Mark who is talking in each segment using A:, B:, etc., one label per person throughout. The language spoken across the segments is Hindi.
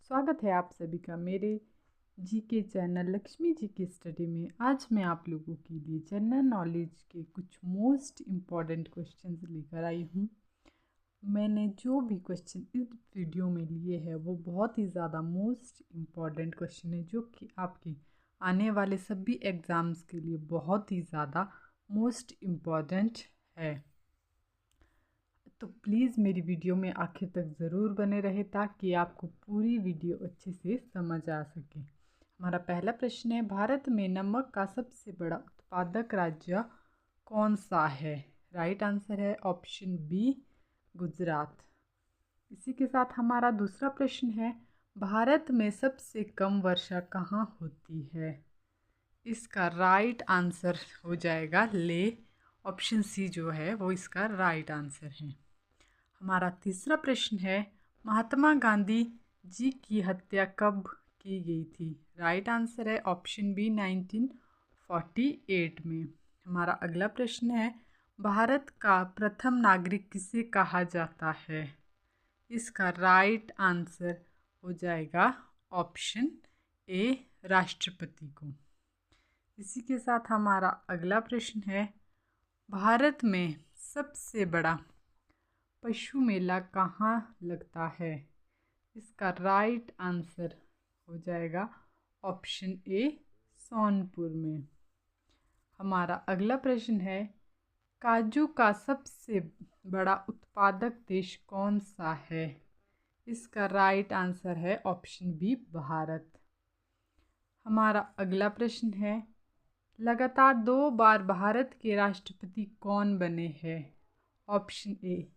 A: स्वागत है आप सभी का मेरे जीके चैनल लक्ष्मी जी की स्टडी में। आज मैं आप लोगों के लिए जनरल नॉलेज के कुछ मोस्ट इम्पॉर्टेंट क्वेश्चंस लेकर आई हूँ। मैंने जो भी क्वेश्चन इस वीडियो में लिए हैं वो बहुत ही ज़्यादा मोस्ट इम्पॉर्टेंट क्वेश्चन है, जो कि आपके आने वाले सभी एग्ज़ाम्स के लिए बहुत ही ज़्यादा मोस्ट इम्पॉर्टेंट है। तो प्लीज़ मेरी वीडियो में आखिर तक ज़रूर बने रहे ताकि आपको पूरी वीडियो अच्छे से समझ आ सके। हमारा पहला प्रश्न है, भारत में नमक का सबसे बड़ा उत्पादक राज्य कौन सा है? राइट आंसर है ऑप्शन बी, गुजरात। इसी के साथ हमारा दूसरा प्रश्न है, भारत में सबसे कम वर्षा कहाँ होती है? इसका राइट आंसर हो जाएगा ले। ऑप्शन सी जो है वो इसका राइट आंसर है। हमारा तीसरा प्रश्न है, महात्मा गांधी जी की हत्या कब की गई थी? राइट आंसर है ऑप्शन बी, 1948 में। हमारा अगला प्रश्न है, भारत का प्रथम नागरिक किसे कहा जाता है? इसका राइट आंसर हो जाएगा ऑप्शन ए, राष्ट्रपति को। इसी के साथ हमारा अगला प्रश्न है, भारत में सबसे बड़ा पशु मेला कहाँ लगता है? इसका राइट आंसर हो जाएगा ऑप्शन ए, सोनपुर में। हमारा अगला प्रश्न है, काजू का सबसे बड़ा उत्पादक देश कौन सा है? इसका राइट आंसर है ऑप्शन बी, भारत। हमारा अगला प्रश्न है, लगातार 2 बार भारत के राष्ट्रपति कौन बने हैं? Option A,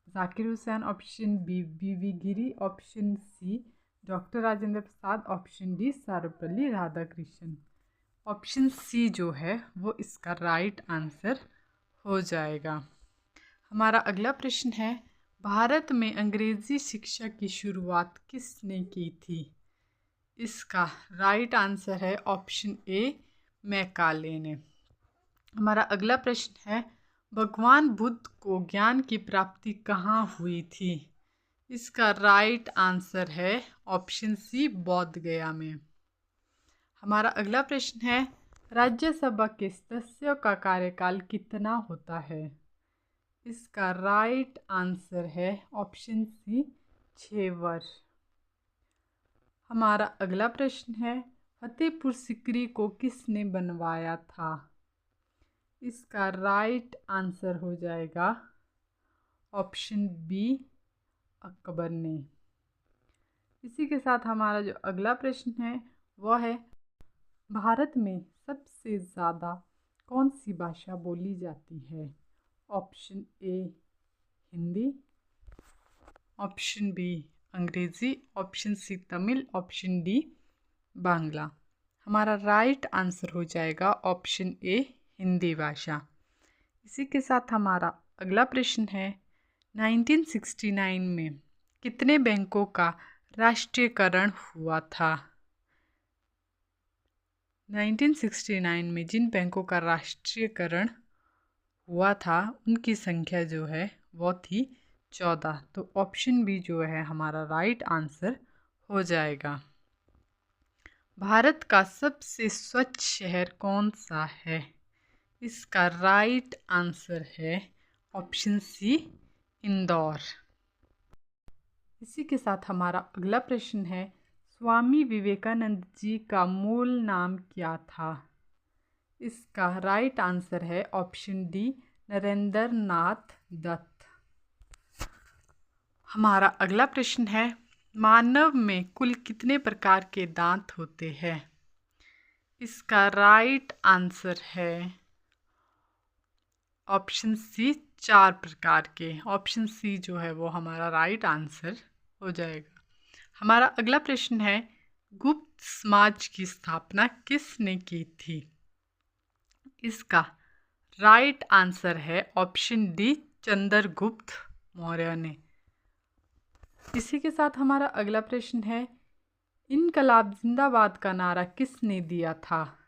A: Zakir Hussain, option B, V Giri, option C, doctor Rajendra Prasad, option D, Sarvepalli Radhakrishnan. Option C जो है वो इसका राइट आंसर हो जाएगा। हमारा अगला प्रश्न है, भारत में अंग्रेजी शिक्षा की शुरुआत किसने की थी? इसका राइट आंसर है ऑप्शन ए, मैकाले ने। हमारा अगला प्रश्न है, भगवान बुद्ध को ज्ञान की प्राप्ति कहाँ हुई थी? इसका राइट आंसर है ऑप्शन सी, बोध गया में। हमारा अगला प्रश्न है, राज्यसभा के सदस्यों का कार्यकाल कितना होता है? इसका राइट आंसर है ऑप्शन सी, 6 वर्ष। हमारा अगला प्रश्न है, फतेहपुर सिकरी को किसने बनवाया था? इसका राइट आंसर हो जाएगा ऑप्शन बी, अकबर ने। इसी के साथ हमारा जो अगला प्रश्न है वह है, भारत में सबसे ज़्यादा कौन सी भाषा बोली जाती है? Option A, Hindi, option B, अंग्रेज़ी, option C, Tamil, option D, Bangla. हमारा राइट आंसर हो जाएगा ऑप्शन ए, हिंदी भाषा। इसी के साथ हमारा अगला प्रश्न है, 1969 में कितने बैंकों का राष्ट्रीयकरण हुआ था? 1969 में जिन बैंकों का राष्ट्रीयकरण हुआ था उनकी संख्या जो है वो थी 14। तो ऑप्शन बी जो है हमारा राइट आंसर हो जाएगा। भारत का सबसे स्वच्छ शहर कौन सा है? इसका राइट आंसर है ऑप्शन सी, इंदौर। इसी के साथ हमारा अगला प्रश्न है, स्वामी विवेकानंद जी का मूल नाम क्या था? इसका राइट आंसर है ऑप्शन डी, नरेंद्र नाथ दत्त। हमारा अगला प्रश्न है, मानव में कुल कितने प्रकार के दांत होते हैं? इसका राइट आंसर है ऑप्शन सी, 4 प्रकार के। ऑप्शन सी जो है वो हमारा राइट आंसर हो जाएगा। हमारा अगला प्रश्न है, गुप्त समाज की स्थापना किसने की थी? इसका राइट आंसर है ऑप्शन डी, चंद्रगुप्त मौर्य ने। इसी के साथ हमारा अगला प्रश्न है, इनकलाब जिंदाबाद का नारा किसने दिया था?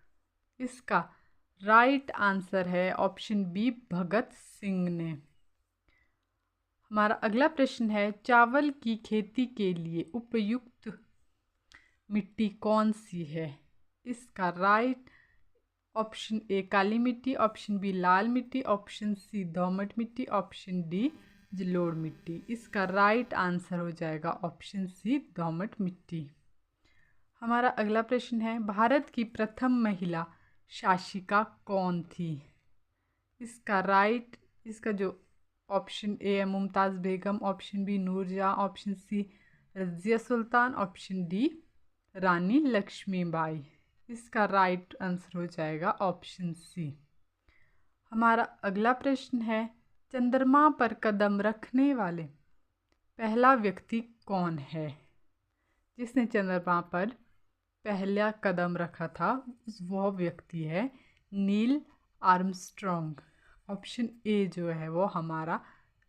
A: इसका राइट आंसर है ऑप्शन बी, भगत सिंह ने। हमारा अगला प्रश्न है, चावल की खेती के लिए उपयुक्त मिट्टी कौन सी है? इसका राइट ऑप्शन ए काली मिट्टी, ऑप्शन बी लाल मिट्टी, ऑप्शन सी दोमट मिट्टी, ऑप्शन डी जलोढ़ मिट्टी। इसका राइट आंसर हो जाएगा ऑप्शन सी दोमट मिट्टी। हमारा अगला प्रश्न है, भारत की प्रथम महिला शासिका कौन थी? इसका जो ऑप्शन ए है Mumtaz Begum, option B Noorjahan, option C Razia Sultan, option D Rani Lakshmibai. इसका राइट आंसर हो जाएगा ऑप्शन सी। हमारा अगला प्रश्न है, चंद्रमा पर कदम रखने वाले पहला व्यक्ति कौन है? जिसने चंद्रमा पर पहला कदम रखा था वह व्यक्ति है नील आर्मस्ट्रॉन्ग। ऑप्शन ए जो है वो हमारा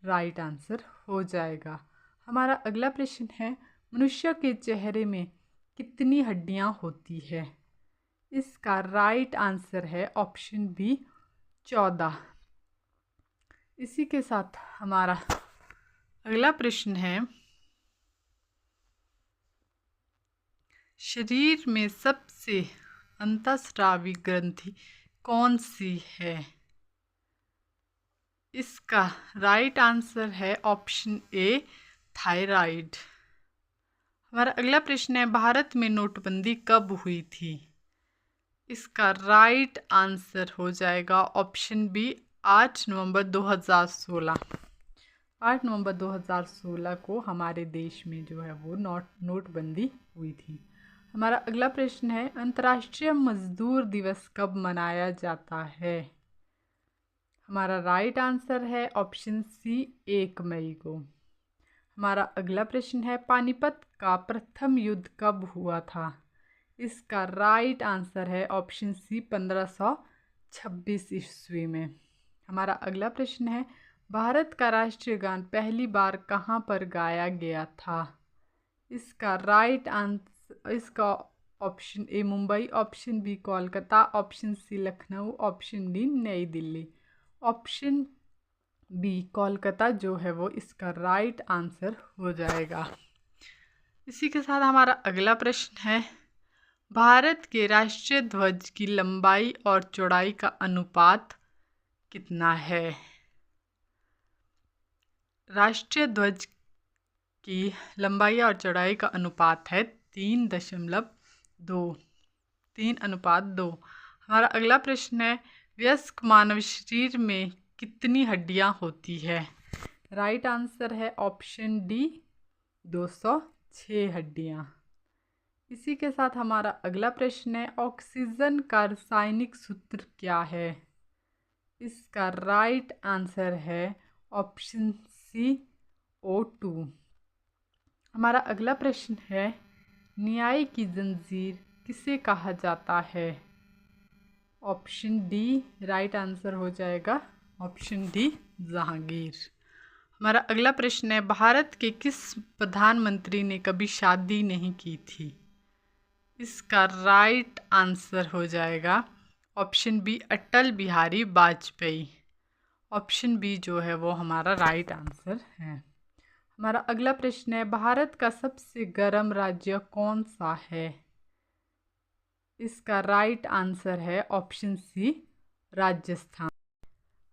A: राइट आंसर हो जाएगा। हमारा अगला प्रश्न है, मनुष्य के चेहरे में कितनी हड्डियां होती है? इसका राइट आंसर है ऑप्शन बी 14। इसी के साथ हमारा अगला प्रश्न है, शरीर में सबसे अंतःस्रावी ग्रंथि कौन सी है? इसका राइट आंसर है ऑप्शन ए थायराइड। हमारा अगला प्रश्न है, भारत में नोटबंदी कब हुई थी? इसका राइट आंसर हो जाएगा ऑप्शन बी 8 नवंबर 2016। 8 नवंबर 2016 को हमारे देश में जो है वो नोटबंदी हुई थी। हमारा अगला प्रश्न है, अंतर्राष्ट्रीय मजदूर दिवस कब मनाया जाता है? हमारा राइट आंसर है ऑप्शन सी 1 मई को। हमारा अगला प्रश्न है, पानीपत का प्रथम युद्ध कब हुआ था? इसका राइट आंसर है ऑप्शन सी 1526 ईस्वी में। हमारा अगला प्रश्न है, भारत का राष्ट्रीय गान पहली बार कहाँ पर गाया गया था? इसका राइट आंसर, इसका option A Mumbai, option B Kolkata, option C Lucknow, option D New Delhi. Option B Kolkata जो है वो इसका राइट आंसर हो जाएगा। इसी के साथ हमारा अगला प्रश्न है, भारत के राष्ट्रीय ध्वज की लंबाई और चौड़ाई का अनुपात कितना है? राष्ट्रीय ध्वज की लंबाई और चौड़ाई का अनुपात है 3:2। हमारा अगला प्रश्न है, वयस्क मानव शरीर में कितनी हड्डियां होती है? राइट आंसर है ऑप्शन डी 206 हड्डियां। इसी के साथ हमारा अगला प्रश्न है, ऑक्सीजन का रासायनिक सूत्र क्या है? इसका राइट आंसर है ऑप्शन सी O2। हमारा अगला प्रश्न है, न्याय की जंजीर किसे कहा जाता है? ऑप्शन डी राइट आंसर हो जाएगा ऑप्शन डी जहांगीर। हमारा अगला प्रश्न है, भारत के किस प्रधानमंत्री ने कभी शादी नहीं की थी? इसका राइट आंसर हो जाएगा option B Atal Bihari Vajpayee. Option B जो है वो हमारा राइट आंसर है। हमारा अगला प्रश्न है, भारत का सबसे गर्म राज्य कौन सा है? इसका राइट आंसर है ऑप्शन सी राजस्थान।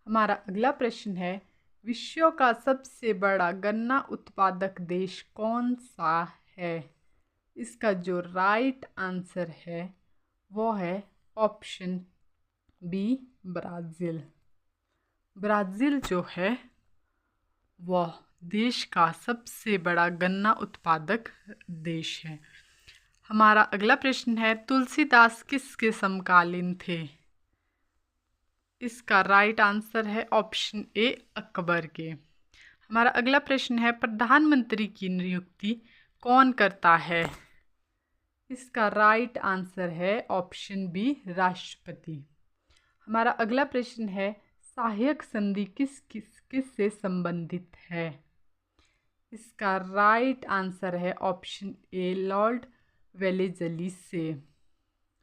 A: हमारा अगला प्रश्न है, विश्व का सबसे बड़ा गन्ना उत्पादक देश कौन सा है? इसका जो राइट आंसर है वो है ऑप्शन बी ब्राज़ील। ब्राज़ील जो है वह देश का सबसे बड़ा गन्ना उत्पादक देश है। हमारा अगला प्रश्न है, तुलसीदास किसके समकालीन थे? इसका राइट आंसर है ऑप्शन ए अकबर के। हमारा अगला प्रश्न है, प्रधानमंत्री की नियुक्ति कौन करता है? इसका राइट आंसर है ऑप्शन बी राष्ट्रपति। हमारा अगला प्रश्न है, सहायक संधि किस से संबंधित है? इसका राइट आंसर है ऑप्शन ए लॉर्ड वेलेजली से।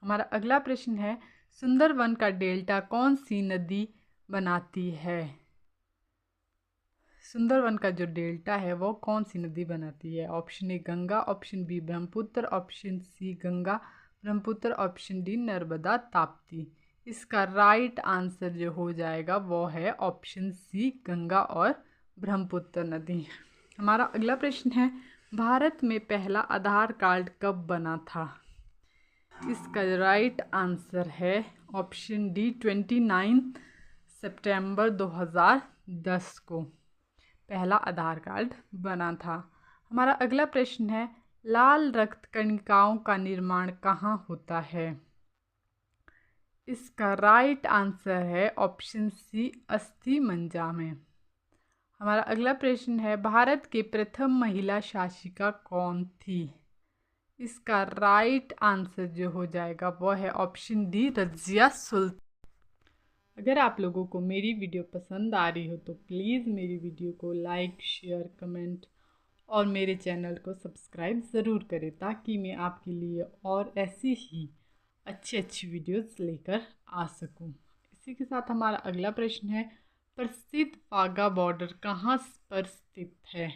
A: हमारा अगला प्रश्न है, सुंदरवन का डेल्टा कौन सी नदी बनाती है? सुंदरवन का जो डेल्टा है वो कौन सी नदी बनाती है? Option A Ganga, option B Brahmaputra, option C Ganga Brahmaputra, option D Narmada Tapti. इसका राइट आंसर जो हो जाएगा वो है ऑप्शन सी गंगा और ब्रह्मपुत्र नदी। हमारा अगला प्रश्न है, भारत में पहला आधार कार्ड कब बना था? इसका राइट आंसर है ऑप्शन डी 29 सितंबर 2010 को पहला आधार कार्ड बना था। हमारा अगला प्रश्न है, लाल रक्त कणिकाओं का निर्माण कहाँ होता है? इसका राइट आंसर है ऑप्शन सी अस्थि मज्जा में। हमारा अगला प्रश्न है, भारत के प्रथम महिला शासिका कौन थी? इसका राइट आंसर जो हो जाएगा वो है ऑप्शन डी रज़िया सुल्तान। अगर आप लोगों को मेरी वीडियो पसंद आ रही हो तो प्लीज़ मेरी वीडियो को लाइक, शेयर, कमेंट और मेरे चैनल को सब्सक्राइब ज़रूर करें ताकि मैं आपके लिए और ऐसी ही अच्छी वीडियोस लेकर आ सकूं। इसी के साथ हमारा अगला प्रश्न है, प्रसिद्ध वाघा बॉर्डर कहाँ पर स्थित है?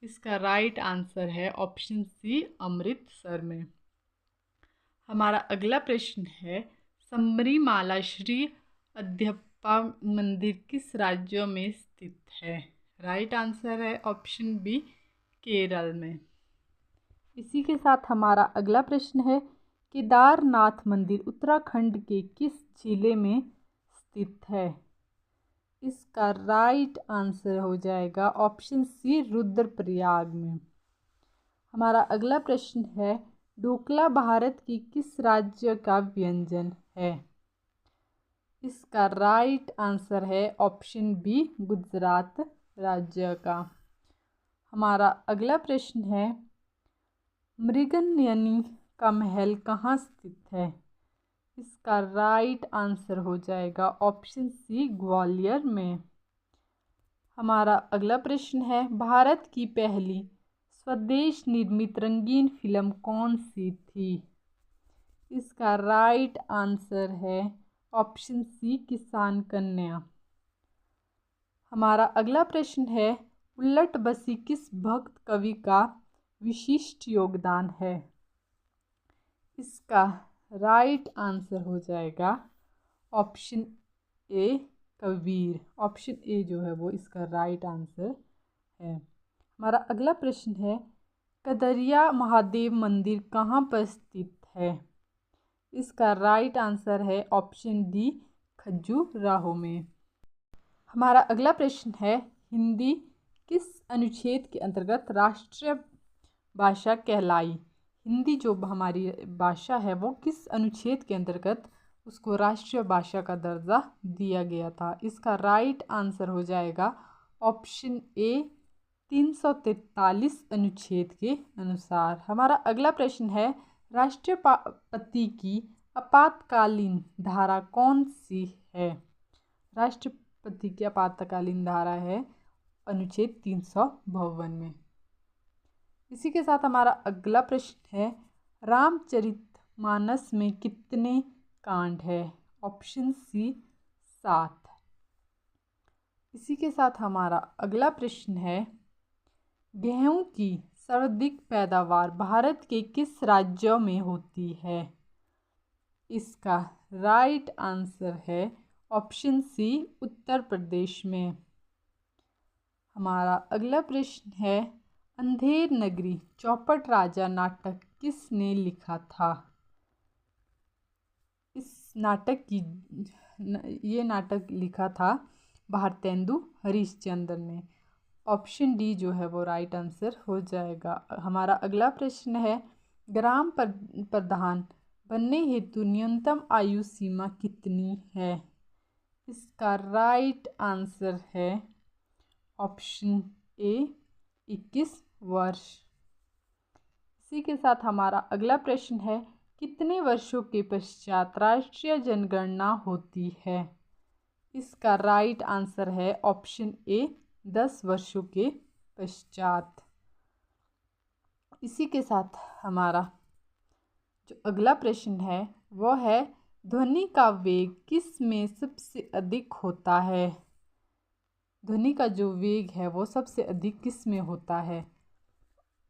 A: इसका राइट आंसर है ऑप्शन सी अमृतसर में। हमारा अगला प्रश्न है, सबरीमाला श्री अयप्पा मंदिर किस राज्य में स्थित है? राइट आंसर है ऑप्शन बी केरल में। इसी के साथ हमारा अगला प्रश्न है, केदारनाथ मंदिर उत्तराखंड के किस जिले में स्थित है? इसका राइट आंसर हो जाएगा ऑप्शन सी रुद्रप्रयाग में। हमारा अगला प्रश्न है, ढोकला भारत की किस राज्य का व्यंजन है? इसका राइट आंसर है ऑप्शन बी गुजरात राज्य का। हमारा अगला प्रश्न है, मृगनयनी का महल कहाँ स्थित है? इसका राइट आंसर हो जाएगा ऑप्शन सी ग्वालियर में। हमारा अगला प्रश्न है, भारत की पहली स्वदेश निर्मित रंगीन फिल्म कौन सी थी? इसका राइट आंसर है ऑप्शन सी किसान कन्या। हमारा अगला प्रश्न है, उल्लट बसी किस भक्त कवि का विशिष्ट योगदान है? इसका राइट आंसर हो जाएगा option A Kabir. Option A जो है वो इसका राइट आंसर है। हमारा अगला प्रश्न है, कदरिया महादेव मंदिर कहाँ पर स्थित है? इसका राइट आंसर है ऑप्शन डी खजुराहो में। हमारा अगला प्रश्न है, हिंदी किस अनुच्छेद के अंतर्गत राष्ट्रीय भाषा कहलाई? हिंदी जो हमारी भाषा है वो किस अनुच्छेद के अंतर्गत उसको राष्ट्रीय भाषा का दर्जा दिया गया था? इसका राइट आंसर हो जाएगा ऑप्शन ए 343 अनुच्छेद के अनुसार। हमारा अगला प्रश्न है, राष्ट्रपति की आपातकालीन धारा कौन सी है? राष्ट्रपति की आपातकालीन धारा है अनुच्छेद 352 में। इसी के साथ हमारा अगला प्रश्न है, रामचरितमानस में कितने कांड है? Option C 7। इसी के साथ हमारा अगला प्रश्न है, गेहूं की सर्वाधिक पैदावार भारत के किस राज्य में होती है? इसका राइट आंसर है ऑप्शन सी उत्तर प्रदेश में। हमारा अगला प्रश्न है, अंधेर नगरी चौपट राजा नाटक किसने लिखा था? ये नाटक लिखा था भारतेंदु हरिश्चंद्र ने। ऑप्शन डी जो है वो राइट आंसर हो जाएगा। हमारा अगला प्रश्न है, ग्राम प्रधान बनने हेतु न्यूनतम आयु सीमा कितनी है? इसका राइट आंसर है ऑप्शन ए 21 वर्ष। इसी के साथ हमारा अगला प्रश्न है, कितने वर्षों के पश्चात राष्ट्रीय जनगणना होती है? इसका राइट आंसर है ऑप्शन ए 10 वर्षों के पश्चात। इसी के साथ हमारा जो अगला प्रश्न है वो है, ध्वनि का वेग किस में सबसे अधिक होता है? ध्वनि का जो वेग है वो सबसे अधिक किस में होता है?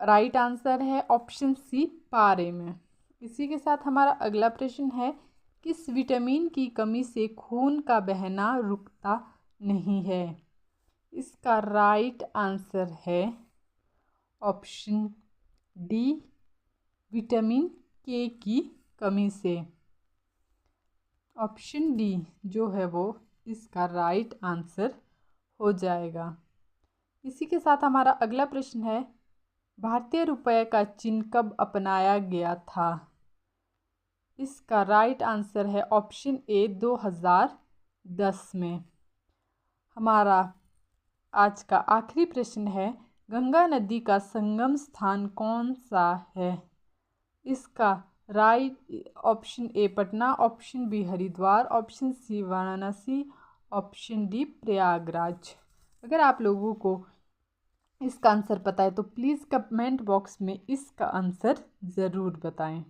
A: राइट आंसर है ऑप्शन सी, पारे में। इसी के साथ हमारा अगला प्रश्न है, किस विटामिन की कमी से खून का बहना रुकता नहीं है? इसका राइट आंसर है ऑप्शन डी, विटामिन के की कमी से। ऑप्शन डी जो है वो इसका राइट आंसर हो जाएगा। इसी के साथ हमारा अगला प्रश्न है, भारतीय रुपये का चिन्ह कब अपनाया गया था? इसका राइट आंसर है ऑप्शन ए, 2010 में। हमारा आज का आखिरी प्रश्न है, गंगा नदी का संगम स्थान कौन सा है? इसका right option A, Patna, option B, Haridwar, option C, Varanasi, option D, Prayagraj. अगर आप लोगों को इसका आंसर पता है तो प्लीज़ कमेंट बॉक्स में इसका आंसर ज़रूर बताएं।